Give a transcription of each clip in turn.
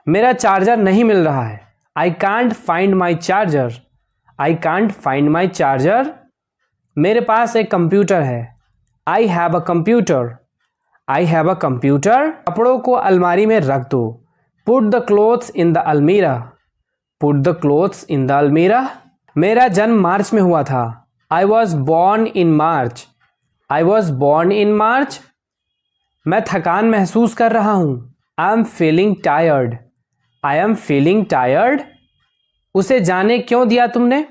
मेरा चार्जर नहीं मिल रहा है। I can't find my charger. I can't find my charger. मेरे पास एक कंप्यूटर है। I have a computer. I have a computer. कपड़ों को अलमारी में रख दो। Put the clothes in the almirah. Put the clothes in the almirah. मेरा जन्म मार्च में हुआ था। I was born in March. I was born in March. मैं थकान महसूस कर रहा हूँ। I am feeling tired. I am feeling tired. उसे जाने क्यों दिया तुमने?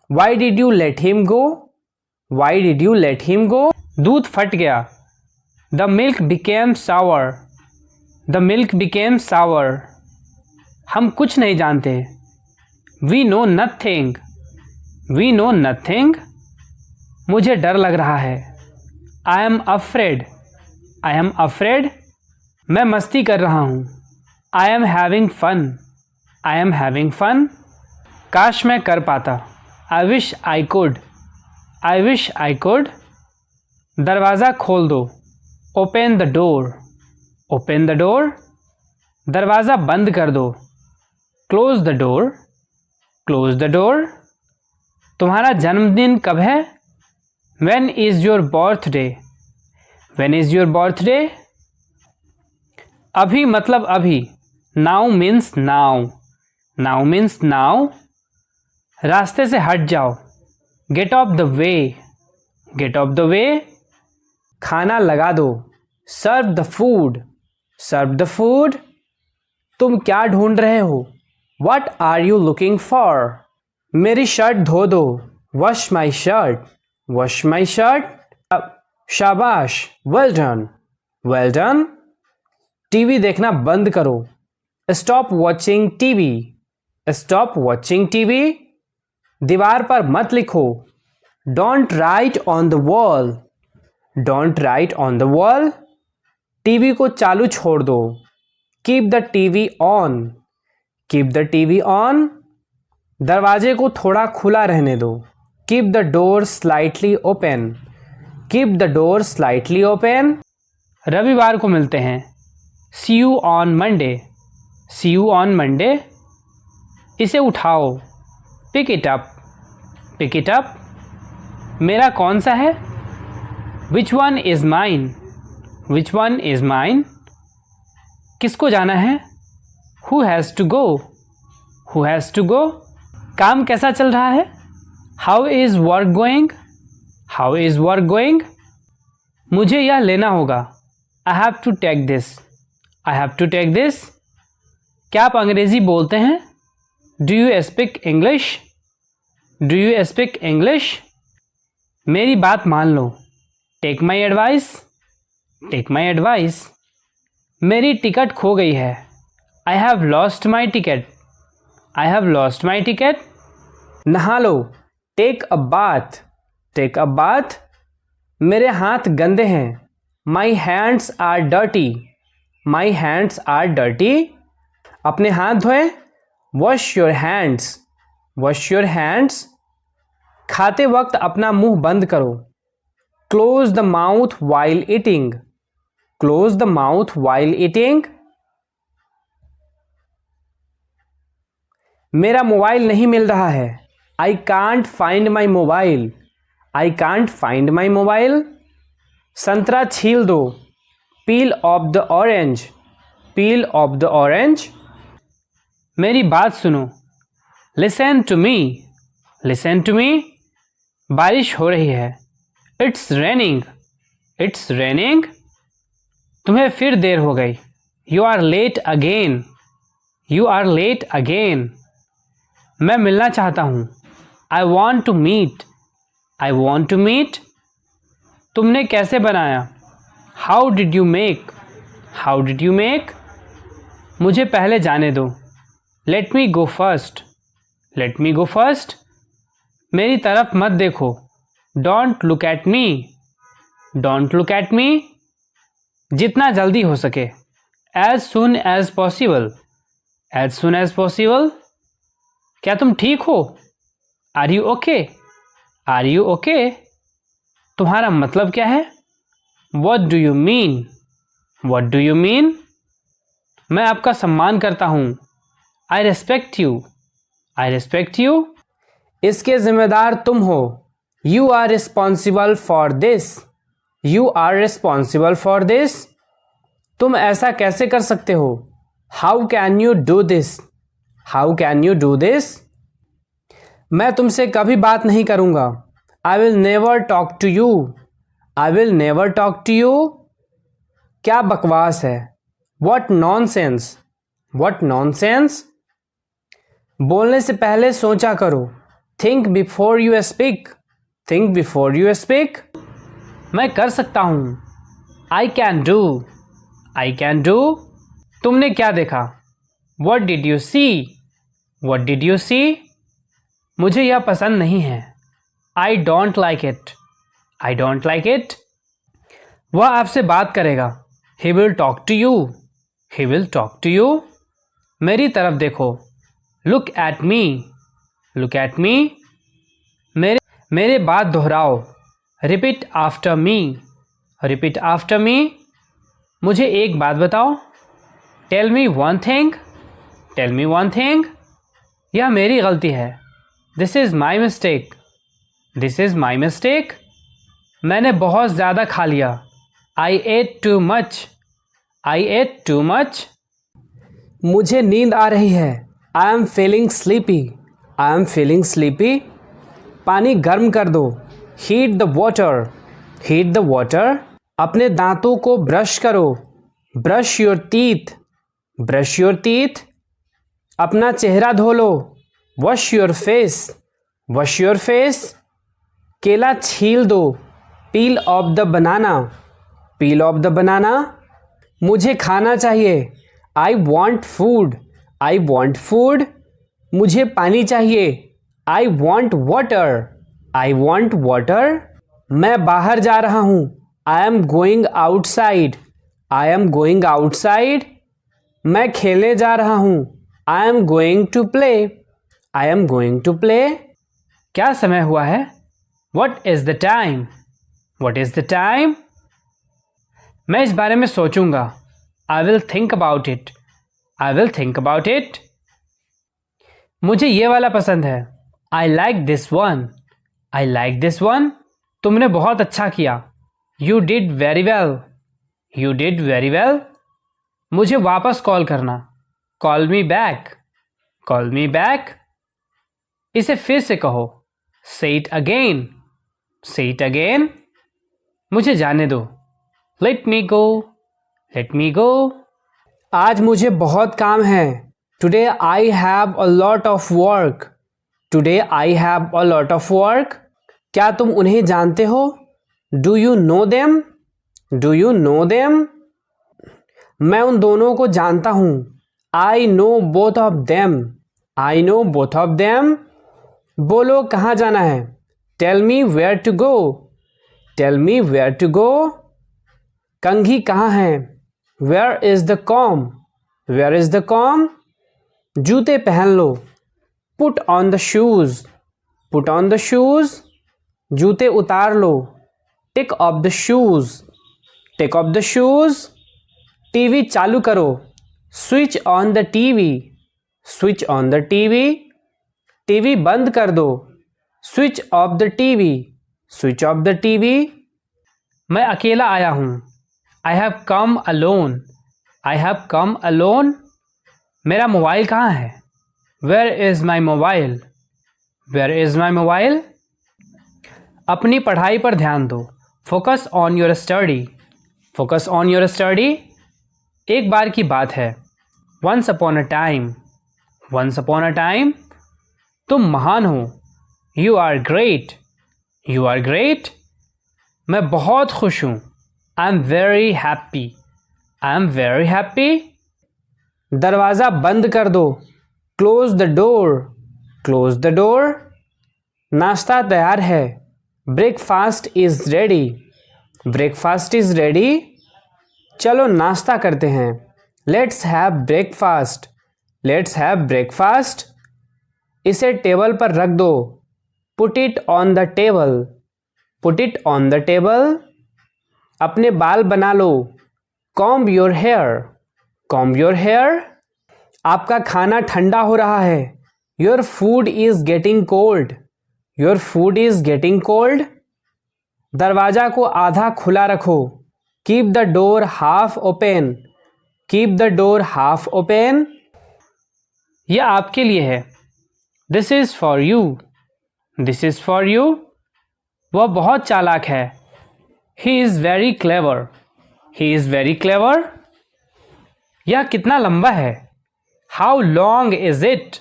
Why did you let him go? Why did you let him go? दूध फट गया। The milk became sour. The milk became sour. हम कुछ नहीं जानते। We know nothing. We know nothing. मुझे डर लग रहा है। I am afraid. I am afraid. मैं मस्ती कर रहा हूँ। I am having fun. I am having fun. काश मैं कर पाता। I wish I could. I wish I could. दरवाज़ा खोल दो। Open the door. Open the door. दरवाज़ा बंद कर दो। Close the door. Close the door. तुम्हारा जन्मदिन कब है? When is your birthday? When is your birthday? अभी मतलब अभी। Now means now. Now means now. रास्ते से हट जाओ। Get off the way. Get off the way. खाना लगा दो। Serve the food. Serve the food. तुम क्या ढूंढ रहे हो? What are you looking for? मेरी शर्ट धो दो। Wash my shirt. Wash my shirt. शाबाश। Well done. Well done. TV देखना बंद करो। Stop watching TV. Stop watching TV. दीवार पर मत लिखो। Don't write on the wall. Don't write on the wall. TV को चालू छोड़ दो। Keep the TV on. Keep the TV on. दरवाजे को थोड़ा खुला रहने दो। Keep the door slightly open. Keep the door slightly open. रविवार को मिलते हैं। See you on Monday. See you on Monday. इसे उठाओ। Pick it up. Pick it up. मेरा कौन सा है? Which one is mine? Which one is mine? किसको जाना है? Who has to go? Who has to go? काम कैसा चल रहा है? How is work going? How is work going? मुझे यह लेना होगा। I have to take this. I have to take this. क्या आप अंग्रेज़ी बोलते हैं? Do you speak English? Do you speak English? मेरी बात मान लो। Take my advice. Take my advice. मेरी टिकट खो गई है। I have lost my ticket. I have lost my ticket. नहा लो। Take a bath. Take a bath. मेरे हाथ गंदे हैं। My hands are dirty. My hands are dirty. अपने हाथ धोएं। Wash your hands. Wash your hands. खाते वक्त अपना मुंह बंद करो। Close the mouth while eating. Close the mouth while eating. मेरा मोबाइल नहीं मिल रहा है। I can't find my mobile. I can't find my mobile. संतरा छील दो। Peel off the orange. Peel off the orange. मेरी बात सुनो। Listen to me. Listen to me. बारिश हो रही है। It's raining. It's raining. तुम्हें फिर देर हो गई। You are late again. You are late again. मैं मिलना चाहता हूँ। I want to meet. I want to meet. तुमने कैसे बनाया? How did you make? How did you make? मुझे पहले जाने दो। Let me go first. Let me go first. मेरी तरफ मत देखो। Don't look at me. Don't look at me. जितना जल्दी हो सके। As soon as possible. As soon as possible. क्या तुम ठीक हो? Are you okay? Are you okay? तुम्हारा मतलब क्या है? What do you mean? What do you mean? मैं आपका सम्मान करता हूँ। I respect you. I respect you. इसके जिम्मेदार तुम हो। You are responsible for this. You are responsible for this. तुम ऐसा कैसे कर सकते हो? How can you do this? How can you do this? मैं तुमसे कभी बात नहीं करूँगा। I will never talk to you. I will never talk to you. क्या बकवास है? What nonsense. What nonsense. बोलने से पहले सोचा करो। Think before you speak. Think before you speak. मैं कर सकता हूँ। I can do. I can do. तुमने क्या देखा? What did you see? What did you see? मुझे यह पसंद नहीं है। I don't like it. I don't like it. वह आपसे बात करेगा। He will talk to you. He will talk to you. मेरी तरफ देखो। Look at me. Look at me. मेरे बात दोहराओ। Repeat after me. Repeat after me. मुझे एक बात बताओ। Tell me one thing. Tell me one thing. यह मेरी गलती है। This is my mistake. This is my mistake. मैंने बहुत ज़्यादा खा लिया। I ate too much. I ate too much. मुझे नींद आ रही है। I am feeling sleepy. I am feeling sleepy. पानी गर्म कर दो। Heat the water. Heat the water. अपने दांतों को ब्रश करो। Brush your teeth. Brush your teeth. अपना चेहरा धो लो। Wash your face. Wash your face. केला छील दो। Peel off the banana. Peel off the banana. मुझे खाना चाहिए। I want food. I want food. मुझे पानी चाहिए। I want water. I want water. मैं बाहर जा रहा हूँ। I am going outside. I am going outside. मैं खेलने जा रहा हूँ। I am going to play. I am going to play. क्या समय हुआ है? What is the time? What is the time? मैं इस बारे में सोचूंगा। I will think about it. I will think about it. मुझे ये वाला पसंद है। I like this one. I like this one. तुमने बहुत अच्छा किया। You did very well. You did very well. मुझे वापस कॉल करना। Call me back. Call me back. इसे फिर से कहो। से इट अगेन। से इट अगेन। मुझे जाने दो। लेट मी गो। लेट मी गो। आज मुझे बहुत काम है। Today I have a lot of work. Today I have a lot of work. क्या तुम उन्हें जानते हो? Do you know them? Do you know them? मैं उन दोनों को जानता हूँ। I know both of them. I know both of them. बोलो कहाँ जाना है? Tell me where to go. Tell me where to go. कंघी कहाँ है? Where is the comb? Where is the comb? जूते पहन लो। Put on the shoes. Put on the shoes. जूते उतार लो। Take off the shoes. Take off the shoes. TV चालू करो। Switch on the TV. Switch on the TV. TV बंद कर दो। Switch off the TV. Switch off the TV. मैं अकेला आया हूँ। I have come alone. I have come alone. मेरा मोबाइल कहाँ है? Where is my mobile? Where is my mobile? अपनी पढ़ाई पर ध्यान दो। Focus on your study. Focus on your study. एक बार की बात है। Once upon a time. Once upon a time. तुम महान हो। You are great. You are great. मैं बहुत खुश हूँ। I am very happy. I am very happy. दरवाज़ा बंद कर दो। Close the door. Close the door. नाश्ता तैयार है। Breakfast is ready. Breakfast is ready. चलो नाश्ता करते हैं। Let's have breakfast. Let's have breakfast. इसे टेबल पर रख दो। Put it on the table. Put it on the table. अपने बाल बना लो। Comb your hair. comb your hair. आपका खाना ठंडा हो रहा है. Your food is getting cold. Your food is getting cold. दरवाजा को आधा खुला रखो. Keep the door half open. Keep the door half open. यह आपके लिए है. This is for you. This is for you. वह बहुत चालाक है. He is very clever. He is very clever. यह कितना लंबा है. How long is it?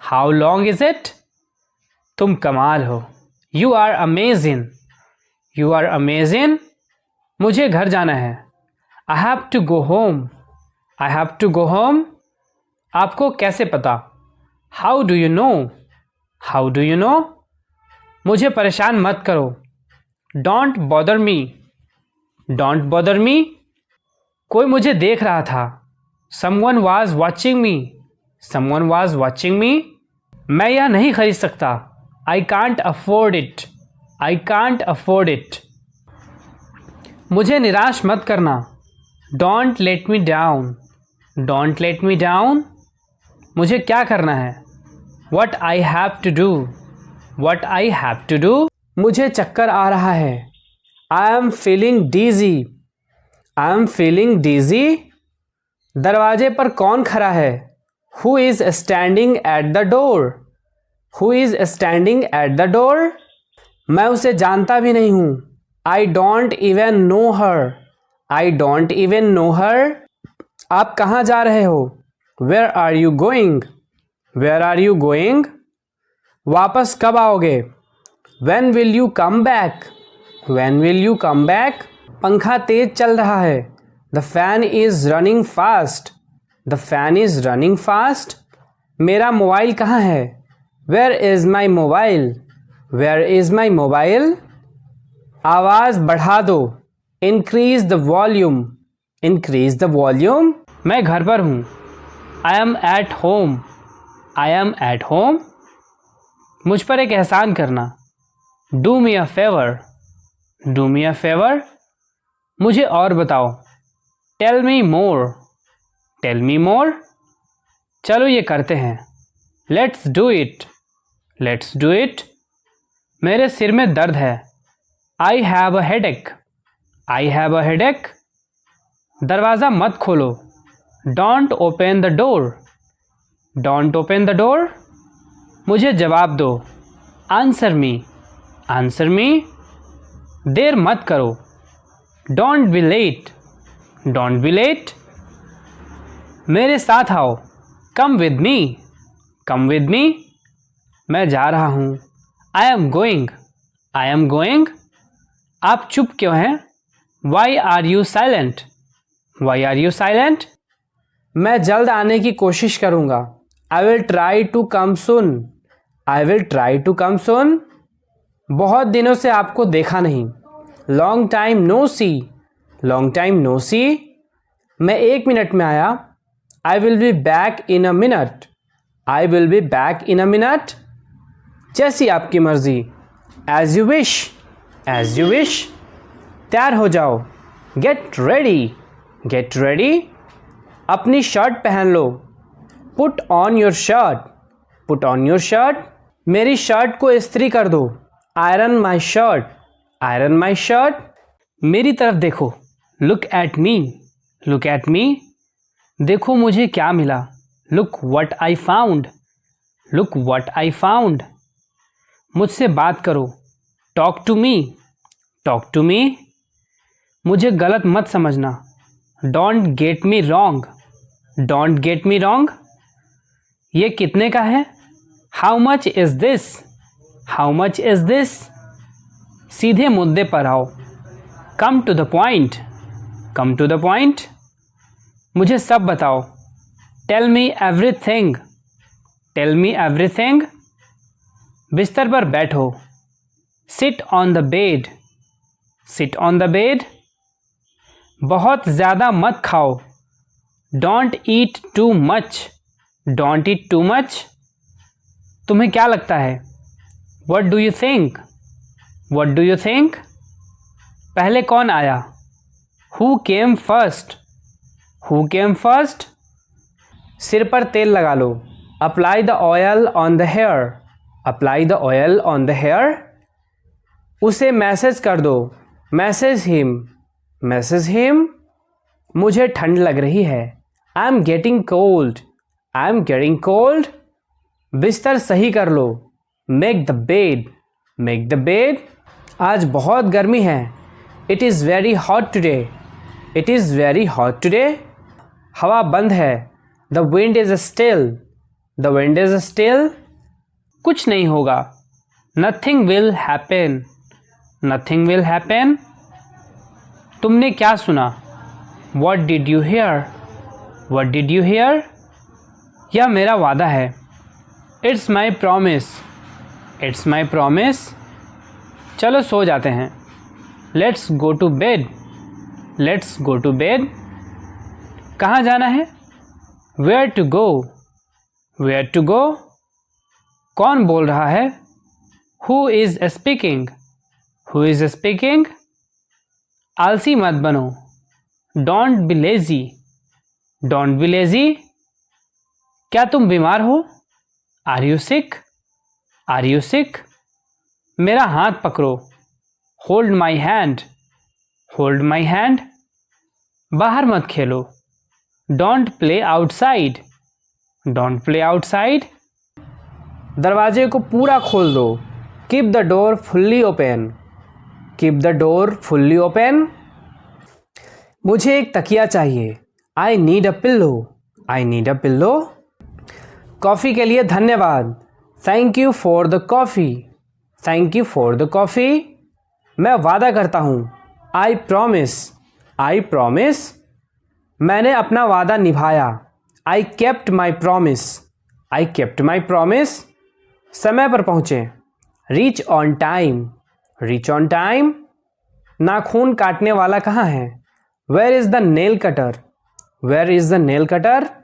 How long is it? तुम कमाल हो. You are amazing. You are amazing. मुझे घर जाना है. I have to go home. I have to go home. आपको कैसे पता. How do you know? How do you know? मुझे परेशान मत करो. Don't bother me. Don't bother me. कोई मुझे देख रहा था. Someone was watching me. Someone was watching me. मैं यह नहीं खरीद सकता. I can't afford it. I can't afford it. मुझे निराश मत करना. Don't let me down. Don't let me down. मुझे क्या करना है. What I have to do. What I have to do. मुझे चक्कर आ रहा है. I am feeling dizzy. I am feeling dizzy. दरवाजे पर कौन खड़ा है. Who is standing at the door? Who is standing at the door? मैं उसे जानता भी नहीं हूँ. I don't even know her. I don't even know her. आप कहाँ जा रहे हो. Where are you going? Where are you going? वापस कब आओगे. When will you come back? When will you come back? पंखा तेज चल रहा है. The fan is running fast. The fan is running fast. मेरा मोबाइल कहाँ है. Where is my mobile? Where is my mobile? आवाज़ बढ़ा दो. Increase the volume. Increase the volume. मैं घर पर हूँ. I am at home. I am at home. मुझ पर एक एहसान करना. Do me a favor. Do me a favor. मुझे और बताओ. Tell me more. Tell me more. चलो ये करते हैं. Let's do it. Let's do it. मेरे सिर में दर्द है. I have a headache. I have a headache. दरवाज़ा मत खोलो. Don't open the door. Don't open the door. मुझे जवाब दो. Answer me. Answer me. देर मत करो. Don't be late. Don't be late. मेरे साथ आओ. Come with me. Come with me. मैं जा रहा हूँ. I am going. I am going. आप चुप क्यों हैं. Why are you silent? Why are you silent? मैं जल्द आने की कोशिश करूँगा. I will try to come soon. I will try to come soon. बहुत दिनों से आपको देखा नहीं. Long time no see. Long time no see. मैं 1 मिनट में आया. I will be back in a minute. I will be back in a minute. जैसी आपकी मर्जी. As you wish. As you wish. तैयार हो जाओ. Get ready. Get ready. अपनी शर्ट पहन लो. Put on your shirt. Put on your shirt. मेरी shirt को इस्त्री कर दो. Iron my shirt. Iron my shirt. मेरी तरफ देखो. Look at me. Look at me. देखो मुझे क्या मिला. Look what I found. Look what I found. मुझसे बात करो. Talk to me. Talk to me. मुझे गलत मत समझना. Don't get me wrong. Don't get me wrong. ये कितने का है. How much is this? How much is this? सीधे मुद्दे पर आओ. Come to the point. Come to the point. मुझे सब बताओ. Tell me everything. Tell me everything. बिस्तर पर बैठो. Sit on the bed. Sit on the bed. बहुत ज़्यादा मत खाओ. Don't eat too much. Don't eat too much. तुम्हें क्या लगता है. What do you think? What do you think? पहले कौन आया. Who came first? Who came first? सिर पर तेल लगा लो। Apply the oil on the hair. Apply the oil on the hair. उसे मैसेज कर दो। Message him. Message him. मुझे ठंड लग रही है। I am getting cold. I am getting cold. बिस्तर सही कर लो। Make the bed. Make the bed. आज बहुत गर्मी है। It is very hot today. It is very hot today. हवा बंद है। The wind is still. The wind is still. कुछ नहीं होगा। Nothing will happen. Nothing will happen. तुमने क्या सुना? What did you hear? What did you hear? यह मेरा वादा है। It's my promise. It's my promise. चलो सो जाते हैं। Let's go to bed. Let's go to bed. कहाँ जाना है? Where to go. Where to go. कौन बोल रहा है? Who is speaking. Who is speaking. आलसी मत बनो। Don't be lazy. Don't be lazy. क्या तुम बीमार हो? Are you sick? Are you sick? मेरा हाथ पकड़ो। Hold my hand. Hold my hand. बाहर मत खेलो। Don't play outside. Don't play outside. दरवाजे को पूरा खोल दो। Keep the door fully open. Keep the door fully open. मुझे एक तकिया चाहिए। I need a pillow. I need a pillow. Coffee के लिए धन्यवाद। Thank you for the coffee. Thank you for the coffee. मैं वादा करता हूँ। I promise. I promise. मैंने अपना वादा निभाया। I kept my promise. I kept my promise. समय पर पहुँचें। Reach on time. Reach on time. नाखून काटने वाला कहाँ है? Where is the nail cutter. Where is the nail cutter.